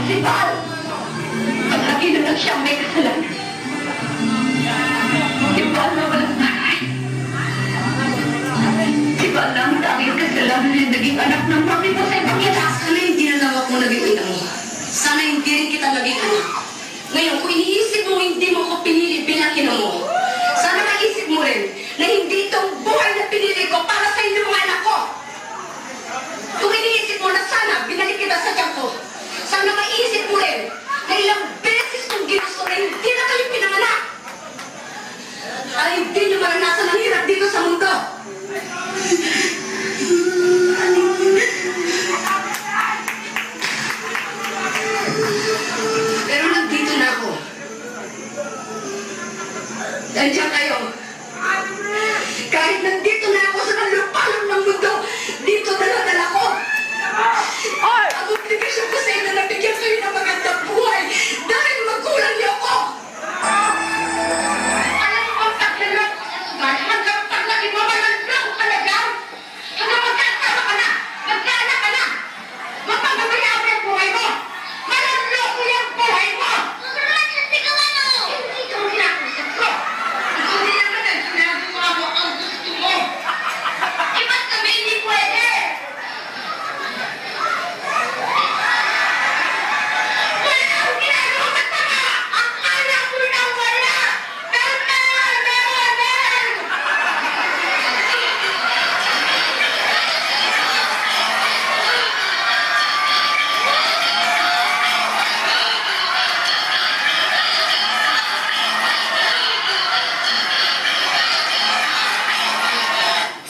Si Val! Ang laki na lang siyang may kasalanan. Si Val na walang taray. Si Val na ang tanging kasalanan na naging anak ng mami mo sa ibang kita. Sana hindi na lang ako naging ina mo. Sana hindi rin kita naging anak. Ngayon, kung iniisip mo hindi mo ako pinili bilang ina mo, sana maisip mo rin na hindi itong buhay na pinili ko para sa inyo mga anak ko. Kung iniisip mo na sana binalik kita sa tiyan ko, sana maisip mo rin na ilang beses kong ginusto na hindi na kayo pinanganak. Para hindi nyo maranasan ang hirap dito sa mundo. Pero nandito na ako. Nandiyan kayo. Kahit nandito na ako sa kalupalong ng mundo, dito dala-dala ko. Ang obligasyon ko sa inyo na bigyan kayo ng magandang buhay dahil magulang niyo ako. Alam mo ang taglilok hanggang paglaki mo malalong talaga. Hanggang magkasama ka na, magkaanak ka na, mapagmamayaan mo yung buhay mo. Malalong mo yung buhay mo. Hindi ka mo kinakausap ko. Ikaw din naman ang ginagawa mo ang gusto mo. Iba't kami hindi pwede.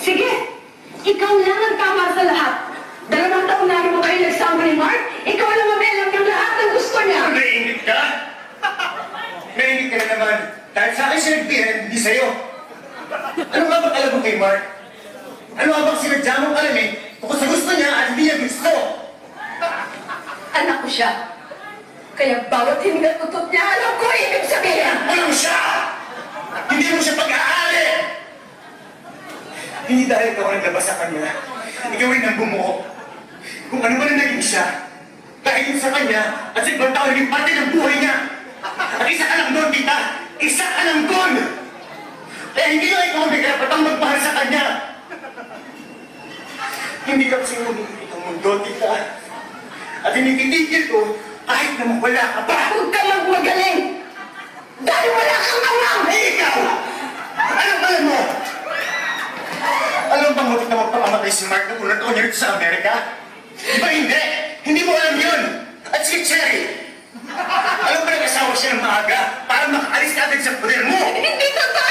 Sige! Ikaw lang ang tama sa lahat. 2 taon na mo kayo nagsama ni Mark. Ikaw lang ang alam ng lahat ng gusto niya. Naiingit ka? Naiingit ka na naman. Dahil sa akin siya nagpihan, hindi sa'yo. Ano nga bang alam mo kay Mark? Ano nga bang sinadya mong alamin kung sa gusto niya at hindi niya gusto? Anak ko siya. Kaya bawat hininga tutot niya, alam ko ibig sabihin. Ano siya? Hindi mo siya pag-aari! Hindi dahil ikaw ang naglabas sa kanya. Ikaw rin ang bumuo. Kung ano man ang naging siya, dahil yun sa kanya at sa ibang tao naging parte ng buhay niya. At isa ka lang doon, tita! Isa ka lang doon! Kaya hindi na ikaw ang may karapatang magmahal sa kanya. Hindi ka kasi ngunit ang mundo, tita. At tinitigil ko kahit naman wala ka pa. Huwag ka magmagaling! Dahil wala kang alam! Ay, ikaw! Anong alam mo? Alam bang mutik na magpakamatay si Mark na unang taon niya rito sa Amerika? Di ba hindi? Hindi mo alam yun! At si Cherry! Alam ba nag-asawa siya ng maaga para makaalis ka agad sa poder mo? Hindi totoo!